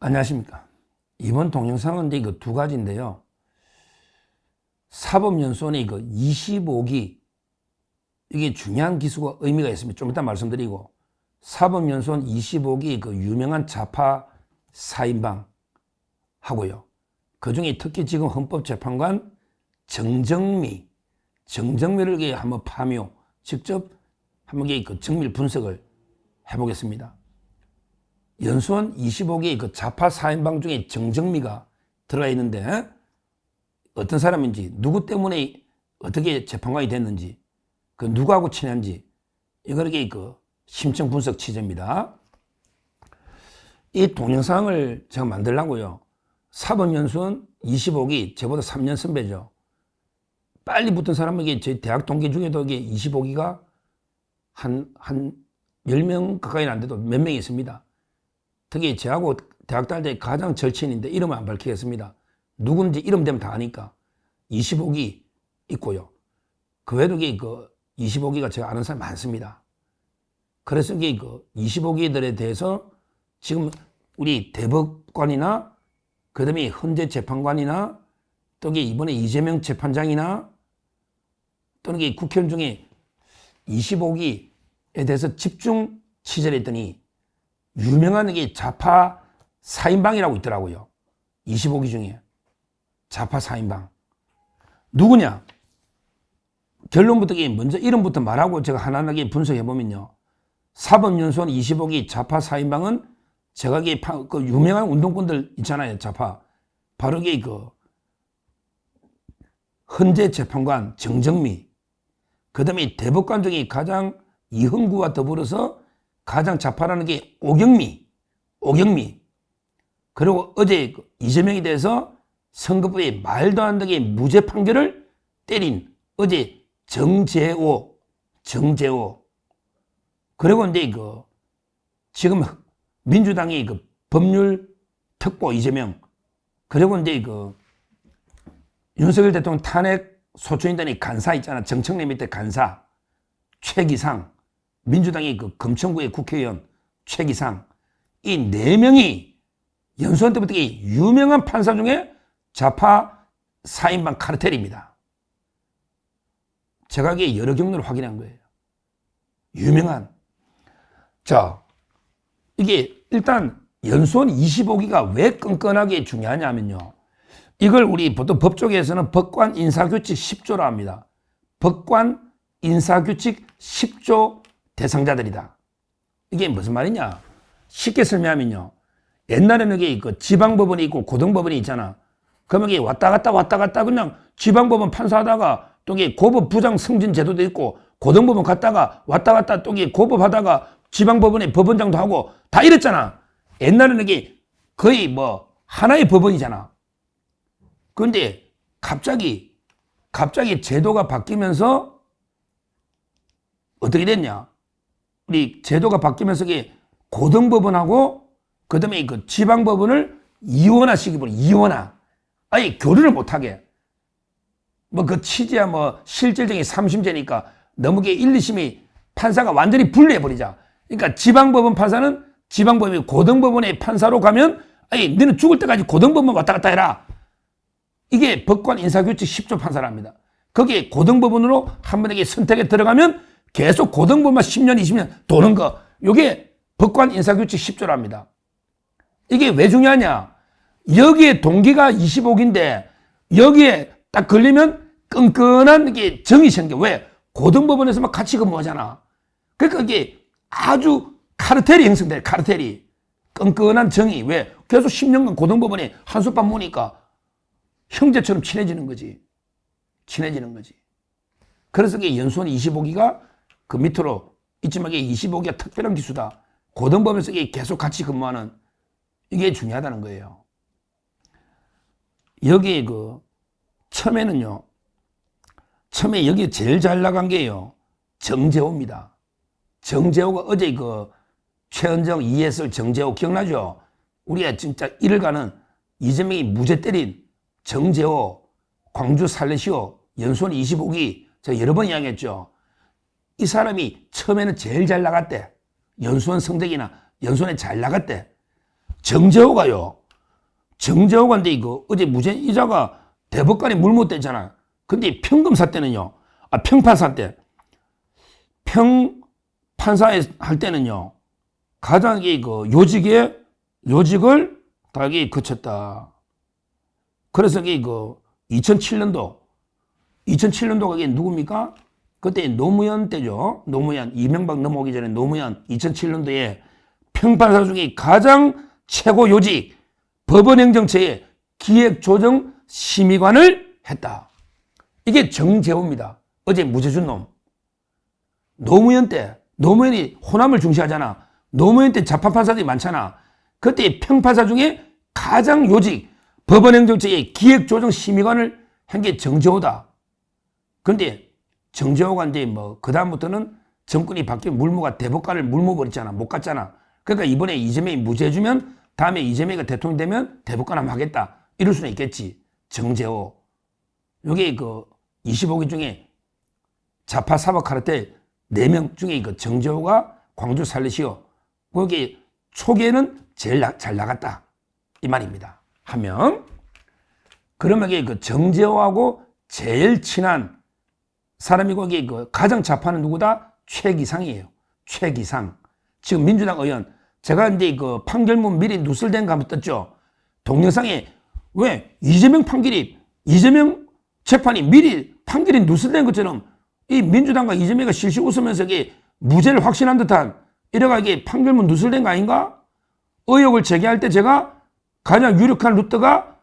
안녕하십니까. 이번 동영상은 이거 두 가지인데요. 사법연수원의 25기, 이게 중요한 기수가 의미가 있습니다. 좀 이따 말씀드리고, 사법연수원 25기 그 유명한 좌파 4인방 하고요. 그 중에 특히 지금 헌법재판관 정정미를 한번 파묘, 직접 한번 그 정밀 분석을 해보겠습니다. 연수원 25기 그 좌파 4인방 중에 정정미가 들어가 있는데, 어떤 사람인지, 누구 때문에 어떻게 재판관이 됐는지, 그 누구하고 친한지, 이거를 그 심층 분석 취재입니다. 이 동영상을 제가 만들려고요. 사법연수원 25기, 저보다 3년 선배죠. 빨리 붙은 사람에게 저희 대학 동기 중에도 이게 25기가 한 10명 가까이는 안 돼도 몇 명이 있습니다. 특히 저하고 대학 다닐 때 가장 절친인데 이름은 안 밝히겠습니다. 누군지 이름 되면 다 아니까 25기 있고요. 그 외에도 그 25기가 제가 아는 사람이 많습니다. 그래서 그 25기들에 대해서 지금 우리 대법관이나 그다음에 헌재 재판관이나 또 이번에 이재명 재판장이나 또는 국회의원 중에 25기에 대해서 집중 취재를 했더니 유명한 좌파 4인방이라고 있더라고요. 25기 중에 좌파 4인방 누구냐? 결론부터 먼저 이름부터 말하고 제가 하나하나 분석해보면요. 사법연수원 25기 좌파 4인방은 제가 그 유명한 운동권들 있잖아요. 좌파. 바로 그 헌재 재판관 정정미, 그 다음에 대법관 중에 가장 이흥구와 더불어서 가장 좌파라는 게 오경미. 그리고 어제 이재명에 대해서 선거법에 말도 안 되게 무죄 판결을 때린 어제 정재호. 그리고 이제 지금 민주당의 법률 특보 이재명, 그리고 이제 윤석열 대통령 탄핵 소추인단의 간사 있잖아. 정청래 밑에 간사 최기상, 민주당의 금천구의 국회의원 최기상, 이 4명이 연수원 때부터 유명한 판사 중에 좌파 4인방 카르텔입니다. 제가 여러 경로를 확인한 거예요. 유명한. 자, 이게 일단 연수원 25기가 왜 끈끈하게 중요하냐면요. 이걸 우리 보통 법조계에서는 법관 인사규칙 10조라 합니다. 법관 인사규칙 10조 대상자들이다. 이게 무슨 말이냐? 쉽게 설명하면요. 옛날에는 이게 지방법원이 있고 고등법원이 있잖아. 그러면 이게 왔다 갔다 그냥 지방법원 판사하다가 또 이게 고법부장 승진 제도도 있고 고등법원 갔다가 왔다 갔다 또 이게 고법하다가 지방법원에 법원장도 하고 다 이랬잖아. 옛날에는 이게 거의 하나의 법원이잖아. 그런데 갑자기 제도가 바뀌면서 어떻게 됐냐? 우리 제도가 바뀌면서 이게 고등법원하고 그다음에 지방법원을 이원화시키버려. 이원화. 아예 교류를 못하게. 그 취지야 실질적인 3심제니까 너무 1, 2심이 판사가 완전히 분리해버리자. 그러니까 지방법원 판사는 지방법원이 고등법원의 판사로 가면 아예 너는 죽을 때까지 고등법원 왔다 갔다 해라. 이게 법관 인사규칙 10조 판사랍니다. 거기에 고등법원으로 한 번에 선택에 들어가면 계속 고등법원만 10년, 20년 도는 거. 이게 법관 인사규칙 10조랍니다. 이게 왜 중요하냐? 여기에 동기가 25기인데 여기에 딱 걸리면 끈끈한 이게 정이 생겨. 왜? 고등법원에서만 같이 근무하잖아. 그러니까 이게 아주 카르텔이 형성돼. 카르텔이. 끈끈한 정이. 왜? 계속 10년간 고등법원에 한솥밥 먹으니까 형제처럼 친해지는 거지. 그래서 이게 연수원 25기가 그 밑으로 있지만 이게 25기가 특별한 기수다. 고등법원에서 이게 계속 같이 근무하는 이게 중요하다는 거예요. 여기 처음에 여기 제일 잘 나간 게요. 정재호입니다. 정재호가 어제 최은정, 이해설, 정재호 기억나죠? 우리가 진짜 이를 가는 이재명이 무죄 때린 정재호, 광주 살레시오, 연수원 25기 제가 여러 번 이야기했죠. 이 사람이 처음에는 제일 잘 나갔대. 연수원 성적이나 연수원에 잘 나갔대. 정재호가요. 정재호가인데 이거 어제 무죄 이자가 대법관이 물 못 댔잖아. 근데 평검사 때는요. 평판사 때. 평판사에 할 때는요. 가장 요직을 다 거쳤다. 그래서 2007년도가 이게 누굽니까? 그때 노무현 때죠. 노무현, 이명박 넘어오기 전에 노무현 2007년도에 평판사 중에 가장 최고 요직 법원행정처의 기획조정심의관을 했다. 이게 정재호입니다. 어제 무죄 준 놈. 노무현 때, 노무현이 호남을 중시하잖아. 노무현 때 자판판사들이 많잖아. 그때 평판사 중에 가장 요직 법원행정처의 기획조정심의관을 한 게 정재호다. 그런데 정재호가 이제 그다음부터는 정권이 바뀌면 물모가 대법관을 물모버렸잖아. 못 갔잖아. 그러니까 이번에 이재명이 무죄 주면 다음에 이재명이가 대통령 되면 대법관 한번 하겠다. 이럴 수는 있겠지. 정재호. 요게 25기 중에 좌파 사법할 때 4명 중에 정재호가 광주 살리시오. 거기 초기에는 제일 잘 나갔다. 이 말입니다. 하면 그러면 이게 정재호하고 제일 친한 사람이고 이게 가장 좌파는 누구다? 최기상이에요. 최기상. 지금 민주당 의원. 제가 이제 판결문 미리 누설된 거 한번 떴죠. 동영상에 왜 이재명 재판이 미리 판결이 누설된 것처럼 이 민주당과 이재명이 실실 웃으면서 이게 무죄를 확신한 듯한 이래가 이게 판결문 누설된 거 아닌가? 의혹을 제기할 때 제가 가장 유력한 루트가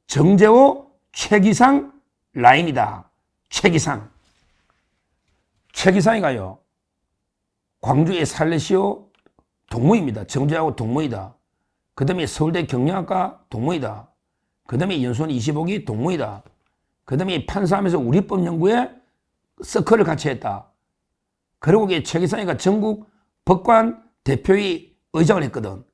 정재호, 최기상 라인이다. 최기상. 최기상이가요. 광주의 살레시오 동무입니다. 정재하고 동무이다. 그 다음에 서울대 경영학과 동무이다. 그 다음에 연수원 25기 동무이다. 그 다음에 판사하면서 우리법연구에 서클을 같이 했다. 그리고 최기상이가 전국 법관 대표의 의장을 했거든.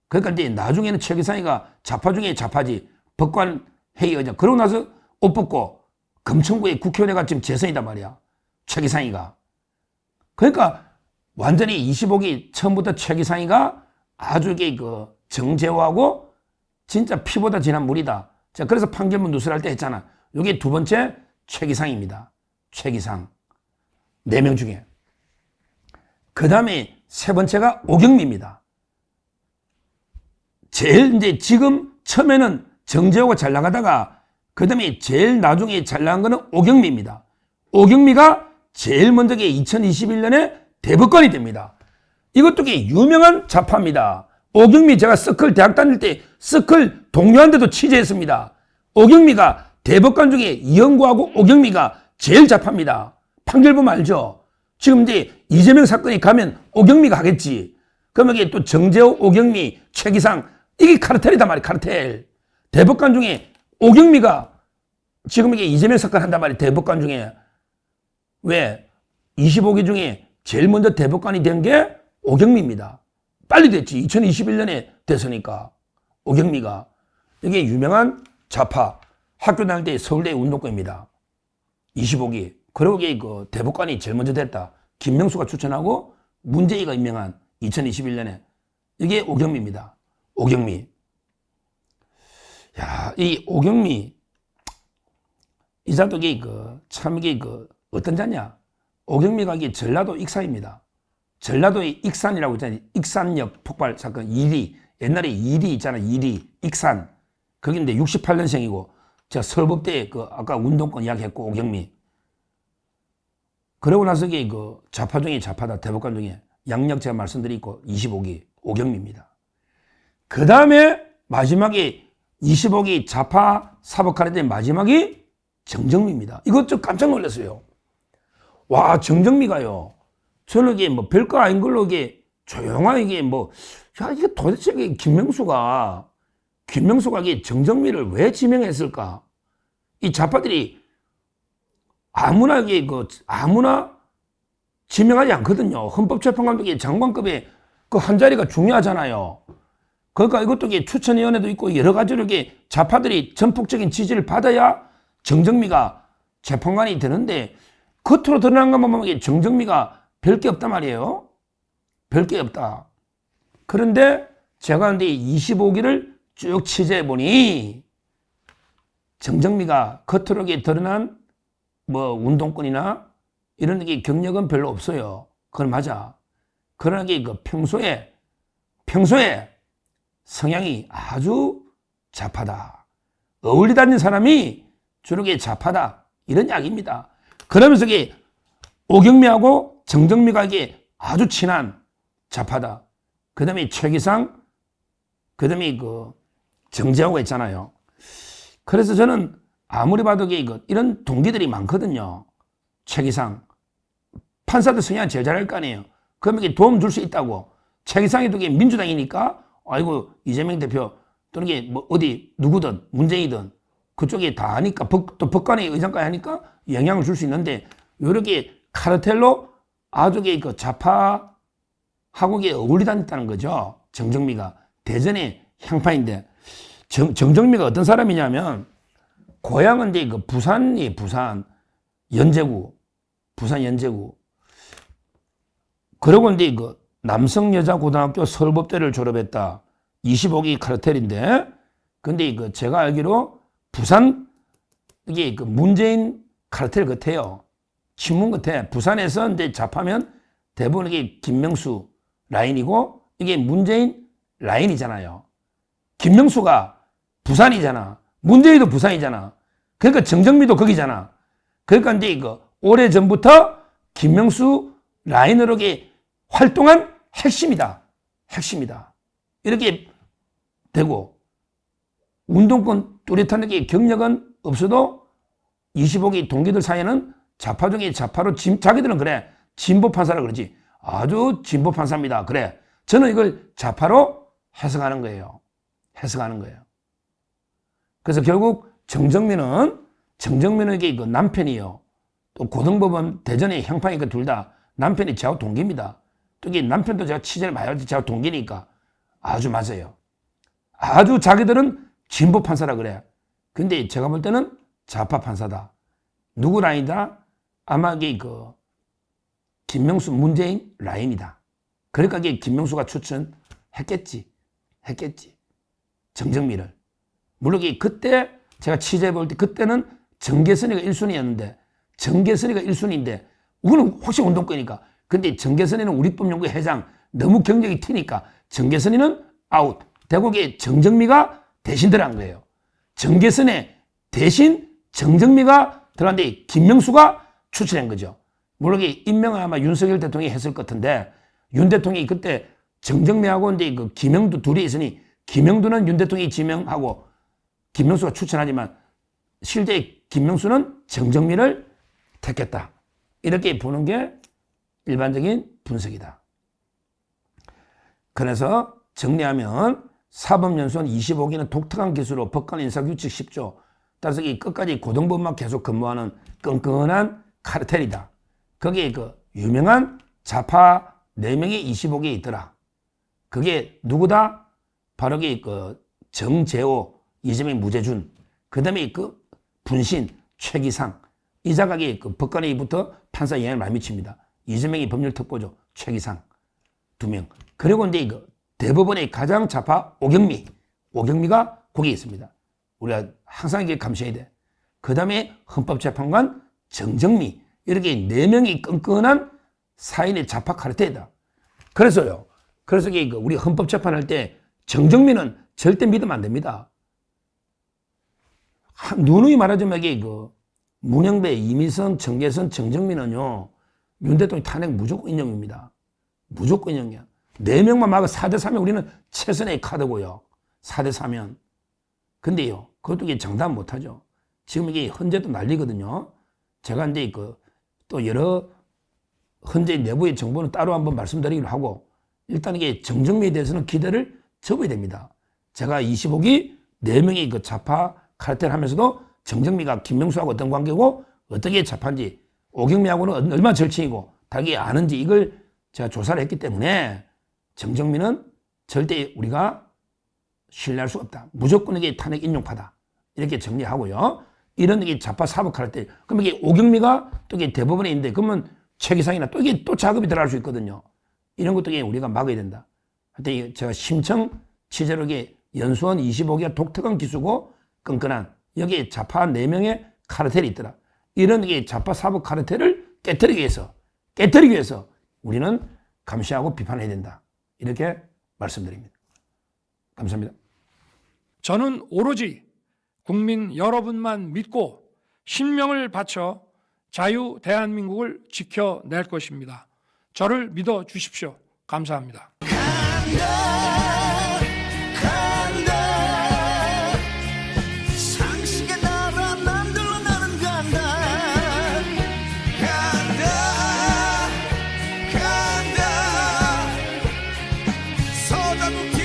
그러니까 이제 나중에는 최기상이가 좌파 중에 좌파지. 법관 회의 의장. 그러고 나서 옷 벗고 금천구의 국회의원회가 지금 재선이단 말이야. 최기상이가. 그러니까 완전히 25기 처음부터 최기상이가 아주 정재호하고 진짜 피보다 진한 물이다. 자, 그래서 판결문 누설할 때 했잖아. 이게 두 번째 최기상입니다. 최기상. 4명 중에. 그 다음에 세 번째가 오경미입니다. 제일 이제 지금 처음에는 정재호가 잘 나가다가 그 다음에 제일 나중에 잘 나간 거는 오경미입니다. 오경미가 제일 먼저 2021년에 대법관이 됩니다. 이것도 유명한 좌파입니다. 오경미 제가 서클 대학 다닐 때 서클 동료한테도 취재했습니다. 오경미가 대법관 중에 이영구하고 오경미가 제일 좌파입니다. 판결 보면 알죠? 지금 이제 이재명 사건이 가면 오경미가 하겠지. 그러면 이게 또 정재호, 오경미, 최기상 이게 카르텔이단 말이에요. 카르텔. 대법관 중에 오경미가 지금 이게 이재명 사건 한단 말이에요. 대법관 중에. 왜? 25기 중에 제일 먼저 대법관이 된 게 오경미입니다. 빨리 됐지. 2021년에 됐으니까. 오경미가. 이게 유명한 좌파. 학교 다닐 때 서울대 운동권입니다. 25기. 그러고 대법관이 제일 먼저 됐다. 김명수가 추천하고 문재희가 임명한 2021년에. 이게 오경미입니다. 오경미. 야, 이 오경미. 이 자도 참 이게 어떤 자냐? 오경미가 이게 전라도 익산입니다. 전라도의 익산이라고 있잖아요. 익산역 폭발 사건 2리. 옛날에 2리 있잖아요. 2리. 익산. 거기인데 68년생이고 제가 서울법대 아까 운동권 이야기했고 오경미. 그러고 나서 좌파 중에 좌파다. 대법관 중에 양력 제가 말씀드리고 25기 오경미입니다. 그 다음에 마지막에 25기 좌파 사법카레대 마지막이 정정미입니다. 이것 좀 깜짝 놀랐어요. 와, 정정미가요. 저는 별거 아닌 걸로 조용하게 이게 도대체 김명수가 정정미를 왜 지명했을까? 이 좌파들이 아무나 아무나 지명하지 않거든요. 헌법재판관도 장관급의 한 자리가 중요하잖아요. 그러니까 이것도 추천위원회도 있고 여러 가지로 좌파들이 전폭적인 지지를 받아야 정정미가 재판관이 되는데 겉으로 드러난 것만 보면 정정미가 별 게 없단 말이에요. 별 게 없다. 그런데 제가 근데 25기를 쭉 취재해 보니 정정미가 겉으로 드러난 뭐 운동권이나 이런 게 경력은 별로 없어요. 그건 맞아. 그러나 그 평소에 성향이 아주 좌파다. 어울리 다니는 사람이 주로 좌파다. 이런 이야기입니다. 그러면서 오경미하고 정정미가 아주 친한 좌파다. 그 다음에 최기상, 그 다음에 정재호가 있잖아요. 그래서 저는 아무리 봐도 이런 동기들이 많거든요. 최기상. 판사들 성향 제일 잘할 거 아니에요. 그러면 도움 줄 수 있다고. 최기상이 민주당이니까, 아이고, 이재명 대표, 또는 뭐 어디, 누구든, 문재인이든, 그쪽에 다 하니까, 또 법관의 의장까지 하니까 영향을 줄 수 있는데, 이렇게 카르텔로 아주 좌파하고 어울리 다녔다는 거죠. 정정미가. 대전의 향파인데, 정정미가 어떤 사람이냐면, 고향은 부산이 부산 연제구. 그러고 남성여자고등학교 서울법대를 졸업했다. 25기 카르텔인데, 근데 제가 알기로 부산, 이게 문재인 카르텔 같아요. 친문 같아. 부산에서 이제 잡하면 대부분 이게 김명수 라인이고, 이게 문재인 라인이잖아요. 김명수가 부산이잖아. 문재인도 부산이잖아. 그러니까 정정미도 거기잖아. 그러니까 이제 오래 전부터 김명수 라인으로 활동한 핵심이다. 이렇게 되고, 운동권 뚜렷한 경력은 없어도 25기 동기들 사이에는 좌파 중에 좌파로 자기들은 그래. 진보 판사라 그러지. 아주 진보 판사입니다. 그래. 저는 이걸 좌파로 해석하는 거예요. 그래서 결국 정정민은 남편이요. 또 고등법원 대전의 형판이니까 둘 다 남편이 저하고 동기입니다. 또 남편도 제가 취재를 많이 할 때 저하고 동기니까 아주 맞아요. 아주 자기들은 진보 판사라 그래. 근데 제가 볼 때는 좌파 판사다. 누구 라인이다? 아마 김명수 문재인 라인이다. 그러니까 김명수가 추천했겠지. 정정미를. 물론 그때 제가 취재해 볼 때 그때는 정계선이가 1순위였는데 정계선이가 1순위인데 우리는 혹시 운동권이니까. 근데 정계선이는 우리법연구회 회장 너무 경력이 튀니까 정계선이는 아웃. 대국에 정정미가 대신 들어간 거예요. 정계선에 대신 정정미가 들어갔는데 김명수가 추천한 거죠. 물론 임명은 아마 윤석열 대통령이 했을 것 같은데 윤 대통령이 그때 정정미하고 이제 김영두 둘이 있으니 김영두는 윤 대통령이 지명하고 김명수가 추천하지만 실제 김명수는 정정미를 택했다. 이렇게 보는 게 일반적인 분석이다. 그래서 정리하면 사법연수원 25기는 독특한 기술로 법관 인사규칙 10조, 따라서 끝까지 고등법만 계속 근무하는 끈끈한 카르텔이다. 거기에 유명한 좌파 4명이 25기에 있더라. 그게 누구다? 바로 정재호, 이재명 무죄준, 그 다음에 분신, 최기상, 이 자각이 법관에부터 판사 영향을 많이 미칩니다. 이재명이 법률특보죠. 최기상 2명. 그리고 이제 대법원의 가장 좌파 오경미가 거기에 있습니다. 우리가 항상 이게 감시해야 돼. 그 다음에 헌법재판관 정정미, 이렇게 4명이 끈끈한 사인의 좌파 카르텔이다. 그래서 우리 헌법재판할 때 정정미는 절대 믿으면 안 됩니다. 누누이 말하자면 문영배, 이미선, 정계선, 정정민은요, 윤 대통령 탄핵 무조건 인정입니다. 무조건 인정이야. 4명만 막아 4대3면 우리는 최선의 카드고요. 4대3면. 근데요, 그것도 장담 못하죠. 지금 이게 헌재도 난리거든요. 제가 이제 또 여러 헌재 내부의 정보는 따로 한번 말씀드리기로 하고, 일단 이게 정정미에 대해서는 기대를 접어야 됩니다. 제가 25기 4명이 좌파 카르텔 하면서도 정정미가 김명수하고 어떤 관계고 어떻게 잡한지 오경미하고는 얼마나 절친이고 자기 아는지 이걸 제가 조사를 했기 때문에 정정미는 절대 우리가 신뢰할 수 없다. 무조건 이게 탄핵 인용파다. 이렇게 정리하고요. 이런 게 좌파 사법 카르텔. 그럼 이게 오경미가 또 이게 대법원에 있는데 그러면 최기상이나 또 이게 또 작업이 들어갈 수 있거든요. 이런 것도 우리가 막아야 된다. 하여튼 제가 심청 취재록에 연수원 25개가 독특한 기수고 끈끈한 여기에 좌파 4명의 카르텔이 있더라. 이런 게 좌파 사법 카르텔을 깨뜨리기 위해서 우리는 감시하고 비판해야 된다. 이렇게 말씀드립니다. 감사합니다. 저는 오로지 국민 여러분만 믿고 신명을 바쳐 자유 대한민국을 지켜낼 것입니다. 저를 믿어 주십시오. 감사합니다. 상식의 나라 남들로 나는 간다. 간다 서자도